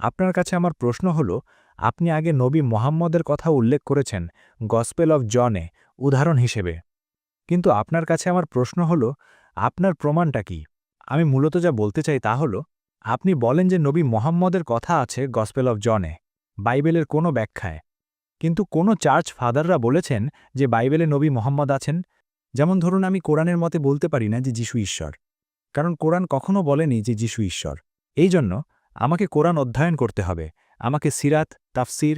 আপনার কাছে আমার প্রশ্ন হল, আপনি আগে নবী মোহাম্মদের কথা উল্লেখ করেছেন গসপেল অফ জনে উদাহরণ হিসেবে। কিন্তু আপনার কাছে আমার প্রশ্ন হল, আপনার প্রমাণটা কি? আমি মূলত যা বলতে চাই তা হল, আপনি বলেন যে নবী মোহাম্মদের কথা আছে গসপেল অফ জনে, বাইবেলের কোনো ব্যাখ্যায়। কিন্তু কোনো চার্চ ফাদাররা বলেছেন যে বাইবেলে নবী মোহাম্মদ আছেন। যেমন ধরুন, আমি কোরআনের মতে বলতে পারি না যে যিশু ঈশ্বর, কারণ কোরআন কখনো বলেনি যে যিশু ঈশ্বর। এই জন্য আমাকে কোরআন অধ্যয়ন করতে হবে, আমাকে সিরাত, তাফসির,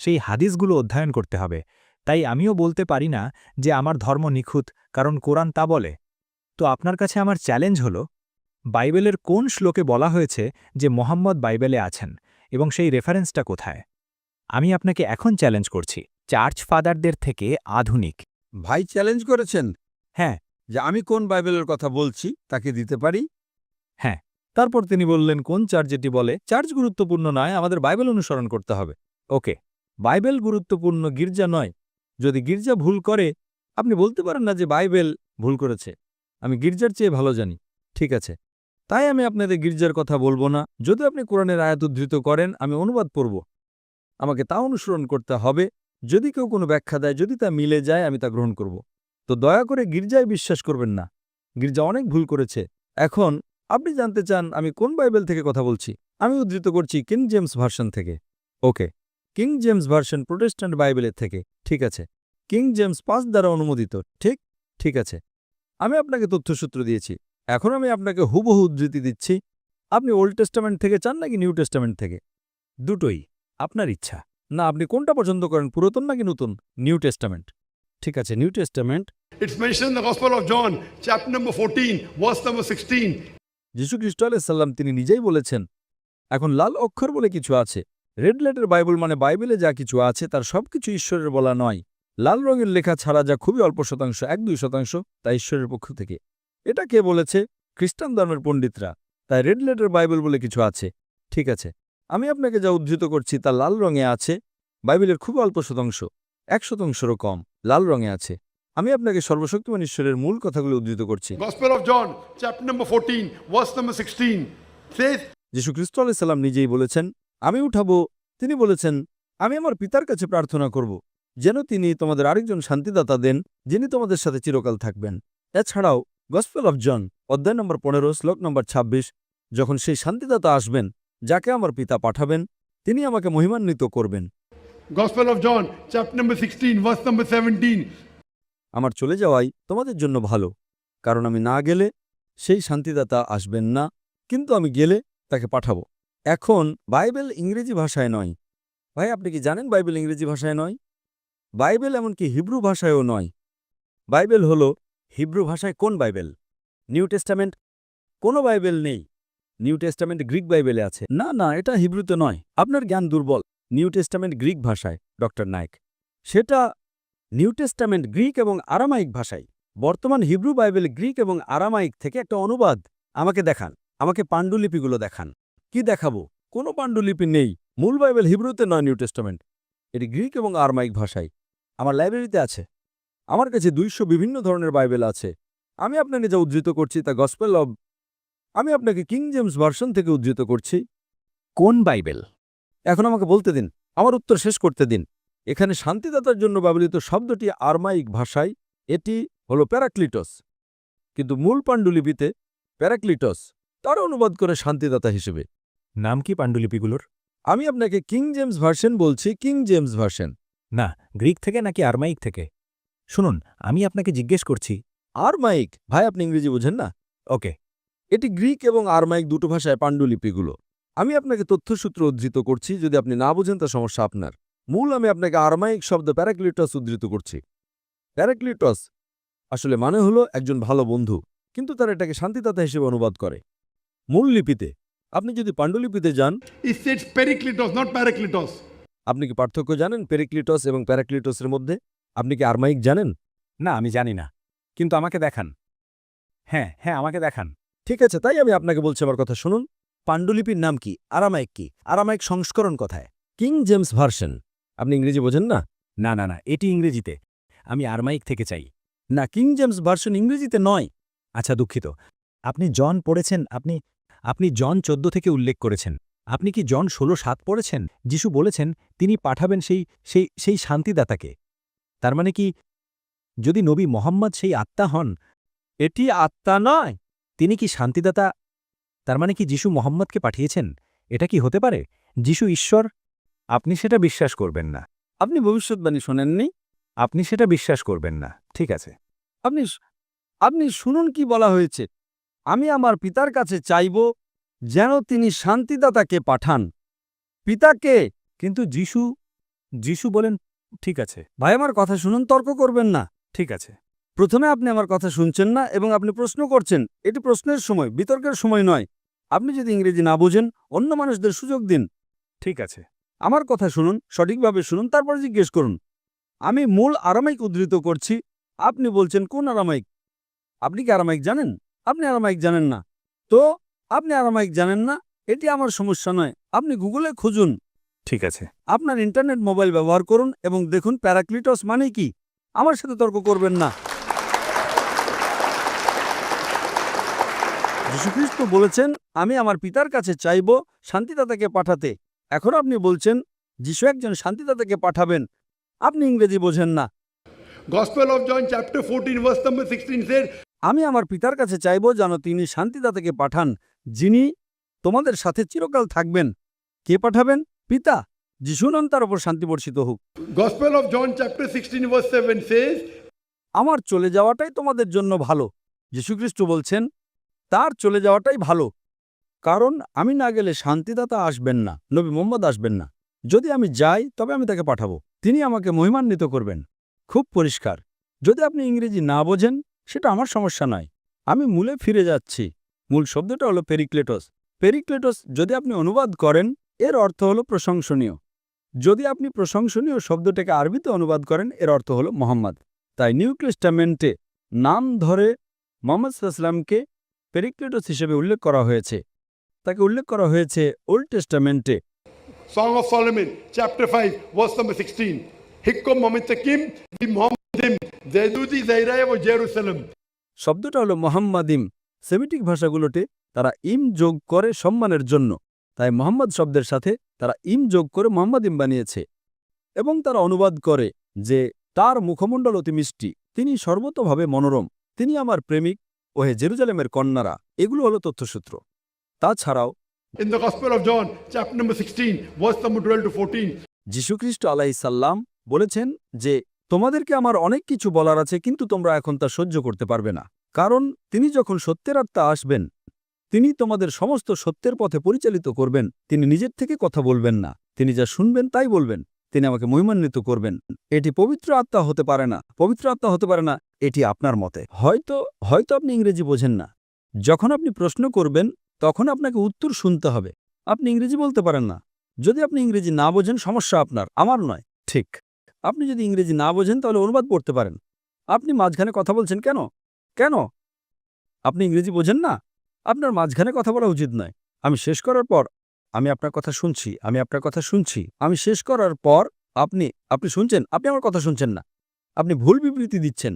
সেই হাদিসগুলো অধ্যয়ন করতে হবে। তাই আমিও বলতে পারি না যে আমার ধর্ম নিখুঁত, কারণ কোরআন তা বলে। তো আপনার কাছে আমার চ্যালেঞ্জ হল, বাইবেলের কোন শ্লোকে বলা হয়েছে যে মোহাম্মদ বাইবেলে আছেন, এবং সেই রেফারেন্সটা কোথায়? আমি আপনাকে এখন চ্যালেঞ্জ করছি, চার্চ ফাদারদের থেকে আধুনিক। ভাই চ্যালেঞ্জ করেছেন হ্যাঁ, যে আমি কোন বাইবেলের কথা বলছি তাকে দিতে পারি। হ্যাঁ। তারপর তিনি বললেন কোন চার্চ যেটি বলে চার্চ গুরুত্বপূর্ণ নয়, আমাদের বাইবেল অনুসরণ করতে হবে। ওকে, বাইবেল গুরুত্বপূর্ণ, গির্জা নয়। যদি গির্জা ভুল করে, আপনি বলতে পারেন না যে বাইবেল ভুল করেছে, আমি গির্জার চেয়ে ভালো জানি। ঠিক আছে, তাই আমি আপনাদের গির্জার কথা বলবো না। যদি আপনি কোরআনের আয়াত উদ্ধৃত করেন, আমি অনুবাদ পড়ব, আমাকে তা অনুসরণ করতে হবে। যদি কেউ কোনো ব্যাখ্যা দেয়, যদি তা মিলে যায়, আমি তা গ্রহণ করব। তো দয়া করে গির্জায় বিশ্বাস করবেন না, গির্জা অনেক ভুল করেছে। এখন আপনি জানতে চান আমি কোন বাইবেল থেকে কথা বলছি। আমি উদ্ধৃত করছি কিং জেমস ভার্সন থেকে। ওকে, কিং জেমস ভার্সন প্রোটেস্ট্যান্ট বাইবেলের থেকে। ঠিক আছে, কিং জেমস 5 দ্বারা অনুমোদিত। ঠিক ঠিক আছে, আমি আপনাকে তথ্যসূত্র দিয়েছি। এখন আমি আপনাকে হুবহু উদ্ধৃতি দিচ্ছি। আপনি ওল্ড টেস্টামেন্ট থেকে চান নাকি নিউ টেস্টামেন্ট থেকে? দুটোই, আপনার ইচ্ছা। না, আপনি কোনটা পছন্দ করেন, পুরাতন নাকি নতুন? New testament. ঠিক আছে, new testament. It's mentioned in the Gospel of John, chapter number 14, verse number 16. যীশু খ্রিস্ট আলাইহিস তিনি নিজেই বলেছেন। এখন লাল অক্ষর বলে কিছু আছে। রেড লেটার বাইবেল মানে বাইবেলে যা কিছু আছে তার সবকিছু ঈশ্বরের বলা নয়। লাল রঙের লেখা ছাড়া যা খুবই অল্প শতাংশ, 1-2%, তা ঈশ্বরের পক্ষ থেকে। এটা কে বলেছে? খ্রিস্টান ধর্মের পণ্ডিতরা। তাই রেড লেটার বাইবেল বলে কিছু আছে। ঠিক আছে, আমি আপনাকে যা উদ্ধৃত করছি তা লাল রঙে আছে। বাইবেলের খুব অল্প শতাংশ, 1%-রও কম, লাল রঙে আছে। আমি আপনাকে সর্বশক্তিমান ঈশ্বরের মূল কথাগুলো উদ্ধৃত করছি। Gospel of John, chapter number 14, verse number 16, says, যীশু খ্রিস্ট আলাইহিস সালাম নিজেই বলেছেন, আমি উঠাবো। তিনি বলেছেন, আমি আমার পিতার কাছে প্রার্থনা করব, যেন তিনি তোমাদের আরেকজন শান্তিদাতা দেন, যিনি তোমাদের সাথে চিরকাল থাকবেন। এছাড়াও গসপেল অফ জন, অধ্যায় নম্বর 15, শ্লোক নম্বর 26, যখন সেই শান্তিদাতা আসবেন, যাকে আমার পিতা পাঠাবেন, তিনি আমাকে মহিমান্বিত করবেন। Gospel of John, chapter number 16, verse number 17. আমার চলে যাওয়াই তোমাদের জন্য ভালো, কারণ আমি না গেলে সেই শান্তিদাতা আসবেন না, কিন্তু আমি গেলে তাকে পাঠাবো। এখন বাইবেল ইংরেজি ভাষায় নয়। ভাই, আপনি কি জানেন বাইবেল ইংরেজি ভাষায় নয়? বাইবেল এমনকি হিব্রু ভাষায়ও নয়। বাইবেল হলো হিব্রু ভাষায় কোন বাইবেল? New testament. কোনো বাইবেল নেই। নিউ টেস্টামেন্ট গ্রিক বাইবেলে আছে। না না, এটা হিব্রুতে নয়, আপনার জ্ঞান দুর্বল। নিউ টেস্টামেন্ট গ্রিক ভাষায়, ডক্টর নায়েক। সেটা নিউ টেস্টামেন্ট গ্রিক এবং আরামাইক ভাষায়। বর্তমান হিব্রু বাইবেল গ্রিক এবং আরামাইক থেকে একটা অনুবাদ। আমাকে দেখান, আমাকে পাণ্ডুলিপিগুলো দেখান। কি দেখাবো? কোনো পাণ্ডুলিপি নেই। মূল বাইবেল হিব্রুতে নয়, নিউ টেস্টামেন্ট, এটি গ্রিক এবং আরামাইক ভাষায়। আমার লাইব্রেরিতে আছে। আমার কাছে 200 বিভিন্ন ধরনের বাইবেল আছে। আমি আপনাকে যা উদ্ধৃত করছি তা গসপেল অব। আমি আপনাকে কিং জেমস ভার্সন থেকে উদ্ধৃত করছি। কোন বাইবেল? এখন আমাকে বলতে দিন, আমার উত্তর শেষ করতে দিন। এখানে শান্তিদাতার জন্য ব্যবহৃত শব্দটি আরমাইক ভাষায়, এটি হলো প্যারাক্লিটস, কিন্তু মূল পাণ্ডুলিপিতে প্যারাক্লিটস তার অনুবাদ করে শান্তিদাতা হিসেবে। নাম কি পাণ্ডুলিপিগুলোর? আমি আপনাকে কিং জেমস ভার্সন বলছি, কিং জেমস ভার্সন। না, গ্রিক থেকে নাকি আরমাইক থেকে? শুনুন, আমি আপনাকে জিজ্ঞেস করছি। আরমাইক। ভাই, আপনি ইংরেজি বোঝেন না? ওকে, এটি গ্রিক এবং আরমাইক দুটো ভাষায় পাণ্ডুলিপিগুলো। আমি আপনাকে তথ্যসূত্র উদ্ধৃত করছি, যদি আপনি না বোঝেন তা সমস্যা আপনার। মূল আমি আপনাকে আরমাইক শব্দ প্যারাক্লিটস উদ্ধৃত করছি। প্যারাক্লিটস আসলে মানে হলো একজন ভালো বন্ধু, কিন্তু তারা এটাকে শান্তিদাতা হিসেবে অনুবাদ করে। মূল লিপিতে, আপনি যদি পাণ্ডুলিপিতে যান, It says Perikletos, not Parakletos. আপনি কি পার্থক্য জানেন পেরিক্লিটস এবং প্যারাক্লিটসের মধ্যে? আপনি কি আরমাইক জানেন? না, আমি জানি না, কিন্তু আমাকে দেখান। হ্যাঁ হ্যাঁ, আমাকে দেখান। ঠিক আছে, তাই আমি আপনাকে বলছি, আমার কথা শুনুন। পাণ্ডুলিপির নাম কি? আরামাইক কি? আরামাইক সংস্করণ কথায় কিং জেমস ভার্সন। আপনি ইংরেজি বোঝেন না? না না না, এটি ইংরেজিতে। আমি আরমাইক থেকে চাই। না, কিং জেমস ভার্সন ইংরেজিতে নয়। আচ্ছা, দুঃখিত। আপনি জন পড়েছেন? আপনি জন 14 থেকে উল্লেখ করেছেন। আপনি কি জন 16:7 পড়েছেন? যিশু বলেছেন তিনি পাঠাবেন সেই শান্তিদাতাকে। তার মানে কি যদি নবী মোহাম্মদ সেই আত্মা হন, এটি আত্মা নয়। তিনি কি শান্তিদাতা? তার মানে কি যিশু মোহাম্মদকে পাঠিয়েছেন? এটা কি হতে পারে? যিশু ঈশ্বর? আপনি সেটা বিশ্বাস করবেন না। আপনি ভবিষ্যৎবাণী শোনেননি? আপনি সেটা বিশ্বাস করবেন না। ঠিক আছে। আপনি আপনি শুনুন কি বলা হয়েছে। আমি আমার পিতার কাছে চাইব যেন তিনি শান্তিদাতাকে পাঠান। পিতাকে। কিন্তু যিশু বলেন, ঠিক আছে, ভাই আমার কথা শুনুন, তর্ক করবেন না। ঠিক আছে। প্রথমে আপনি আমার কথা শুনছেন না এবং আপনি প্রশ্ন করছেন। এটি প্রশ্নের সময়, বিতর্কের সময় নয়। আপনি যদি ইংরেজি না বোঝেন, অন্য মানুষদের সুযোগ দিন। ঠিক আছে। আমার কথা শুনুন, সঠিকভাবে শুনুন, তারপর জিজ্ঞেস করুন। আমি মূল আরামাইক উদ্ধৃত করছি। আপনি বলছেন কোন আরামাইক? আপনি কি আরামাইক জানেন? আপনি আরামাইক জানেন না। তো আপনি আরামাইক জানেন না, এটি আমার সমস্যা নয়। আপনি গুগলে খুঁজুন। ঠিক আছে। আপনার ইন্টারনেট মোবাইল ব্যবহার করুন এবং দেখুন প্যারাক্লিটস মানে কি। আমার সাথে তর্ক করবেন না। যীশুখ্রিস্ট বলেছেন আমি আমার পিতার কাছে চাইব শান্তিদাতাকে পাঠাতে। এখন আপনি বলছেন যিশু একজন শান্তিদাতাকে পাঠাবেন। আপনি ইংরেজি বোঝেন না। Gospel of John chapter 14 verse number 16 said, আমি আমার পিতার কাছে চাইব যেন তিনি শান্তিদাতাকে পাঠান, যিনি তোমাদের সাথে চিরকাল থাকবেন। কে পাঠাবেন? পিতা। যিশু নন, তার উপর শান্তি বর্ষিত হোক। Gospel of John chapter 16 verse 7 says, আমার চলে যাওয়াটাই তোমাদের জন্য ভালো। যীশুখ্রিস্ট বলছেন তার চলে যাওয়াটাই ভালো, কারণ আমি না গেলে শান্তিদাতা আসবেন না, নবী মুহাম্মদ আসবেন না। যদি আমি যাই তবে আমি তাকে পাঠাবো, তিনি আমাকে মহিমান্বিত করবেন। খুব পরিষ্কার। যদি আপনি ইংরেজি না বোঝেন সেটা আমার সমস্যা নয়। আমি মূলে ফিরে যাচ্ছি। মূল শব্দটা হলো পেরিক্লেটস। পেরিক্লেটস যদি আপনি অনুবাদ করেন, এর অর্থ হলো প্রশংসনীয়। যদি আপনি প্রশংসনীয় শব্দটাকে আরবিতে অনুবাদ করেন, এর অর্থ হলো মোহাম্মদ। তাই নিউ টেস্টামেন্টে নাম ধরে মুহাম্মদ সাল্লাল্লাহু আলাইহি ওয়াসাল্লামকে পেরিক্লেটস হিসেবে উল্লেখ করা হয়েছে। তাকে উল্লেখ করা হয়েছে old টেস্টামেন্টে। Song of Solomon chapter 5 verse number 16. Hikkom Mamitakim vi Muhammadim Zedudi Zairaya vo Jerusalem. শব্দটা হলো মোহাম্মদিম। সেমিটিক ভাষাগুলোতে তারা ইম যোগ করে সম্মানের জন্য। তাই মোহাম্মদ শব্দের সাথে তারা ইম যোগ করে মোহাম্মদিম বানিয়েছে এবং তারা অনুবাদ করে যে তার মুখমণ্ডল অতি মিষ্টি, তিনি সর্বতভাবে মনোরম, তিনি আমার প্রেমিক, ওহে জেরুজালেমের কন্যারা। এগুলো হলো তথ্যসূত্র। তাছাড়াও In the Gospel of John chapter number 16 verse number 12 to 14. যীশুখ্রিস্ট আলাইহিসসালাম বলেছেন যে তোমাদেরকে আমার অনেক কিছু বলার আছে, কিন্তু তোমরা এখন তা সহ্য করতে পারবে না। কারণ তিনি যখন সত্যের আত্মা আসবেন, তিনি তোমাদের সমস্ত সত্যের পথে পরিচালিত করবেন। তিনি নিজের থেকে কথা বলবেন না, তিনি যা শুনবেন তাই বলবেন। তিনি আমাকে মহিমান্বিত করবেন। এটি পবিত্র আত্মা হতে পারে না। পবিত্র আত্মা হতে পারে না, এটি আপনার মতে। হয়তো আপনি ইংরেজি বোঝেন না। যখন আপনি প্রশ্ন করবেন তখন আপনাকে উত্তর শুনতে হবে। আপনি ইংরেজি বলতে পারেন না। যদি আপনি ইংরেজি না বোঝেন, সমস্যা আপনার, আমার নয়। ঠিক। আপনি যদি ইংরেজি না বোঝেন তাহলে অনুবাদ পড়তে পারেন। আপনি মাঝখানে কথা বলছেন কেন? কেন? আপনি ইংরেজি বোঝেন না? আপনার মাঝখানে কথা বলা উচিত নয়। আমি শেষ করার পর আমি আপনার কথা শুনছি, আমি আপনার কথা শুনছি। আমি শেষ করার পর আপনি শুনছেন, আপনি আমার কথা শুনছেন না। আপনি ভুল বিবৃতি দিচ্ছেন।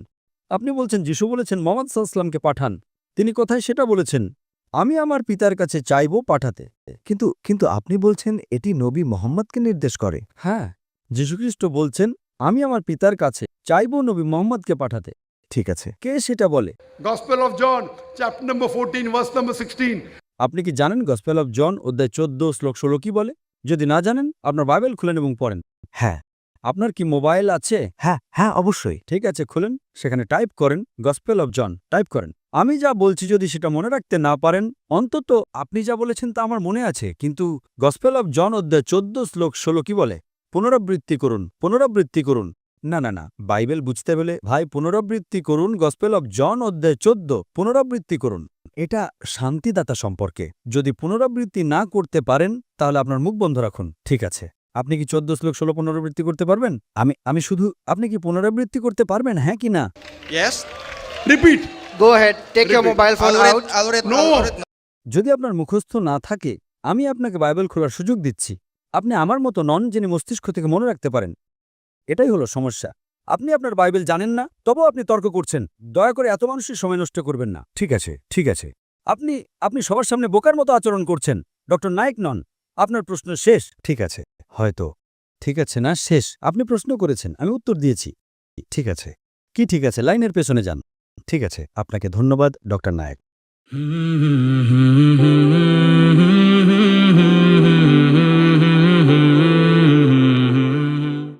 আপনি বলছেন যিশু বলেছেন মুহাম্মদ সাল্লাল্লাহু আলাইহি ওয়াসাল্লামকে পাঠান। তিনি কোথায় সেটা বলেছেন? আমি আমার পিতার কাছে চাইব পাঠাতে। কিন্তু আপনি বলছেন এটি নবী মোহাম্মদকে নির্দেশ করে। হ্যাঁ, যীশুখ্রিস্ট বলছেন আমি আমার পিতার কাছে চাইব নবী মুহাম্মদকে পাঠাতে। ঠিক আছে। কে সেটা বলে? Gospel of John chapter number 14 verse number 16. আপনি কি জানেন গসপেল অফ জন অধ্যায় 14 শ্লোক 16 কি বলে? যদি না জানেন আপনার বাইবেল খুলেন এবং পড়েন। হ্যাঁ। আপনার কি মোবাইল আছে? হ্যাঁ, অবশ্যই। ঠিক আছে, খুলেন, সেখানে টাইপ করেন গসপেল অফ জন, টাইপ করেন। আমি যা বলছি যদি সেটা মনে রাখতে না পারেন, অন্তত আপনি যা বলেছেন তা আমার মনে আছে, কিন্তু গসপেল অফ জন অধ্যায় 14 শ্লোক 16 কি বলে? পুনরাবৃত্তি করুন, পুনরাবৃত্তি করুন। না, বাইবেল বুঝতে পেলে ভাই পুনরাবৃত্তি করুন। গসপেল অফ জন অধ্যায় 14 পুনরাবৃত্তি করুন। এটা শান্তিদাতা সম্পর্কে। যদি পুনরাবৃত্তি না করতে পারেন তাহলে আপনার মুখ বন্ধ রাখুন। ঠিক আছে, আপনি কি 14 শ্লোক 16 পুনরাবৃত্তি করতে পারবেন? আমি শুধু, আপনি কি পুনরাবৃত্তি করতে পারবেন, হ্যাঁ কি না? Yes. Repeat. Go ahead. Take your mobile phone out. No. যদি আপনার মুখস্থ না থাকে, আমি আপনাকে বাইবেল খোলার সুযোগ দিচ্ছি। আপনি আমার মতো নন যিনি মস্তিষ্ক থেকে মনে রাখতে পারেন। এটাই হলো সমস্যা। আপনি আপনার বাইবেল জানেন না, তবুও আপনি তর্ক করছেন। দয়া করে এত মানুষের সময় নষ্ট করবেন না। ঠিক আছে। আপনি সবার সামনে বোকার মতো আচরণ করছেন। ডক্টর নায়েক নন, আপনার প্রশ্ন শেষ। ঠিক আছে, হয়তো। ঠিক আছে না, শেষ। আপনি প্রশ্ন করেছেন, আমি উত্তর দিয়েছি। ঠিক আছে। কি ঠিক আছে? লাইনের পেছনে যান। ঠিক আছে, আপনাকে ধন্যবাদ, ডক্টর নায়েক।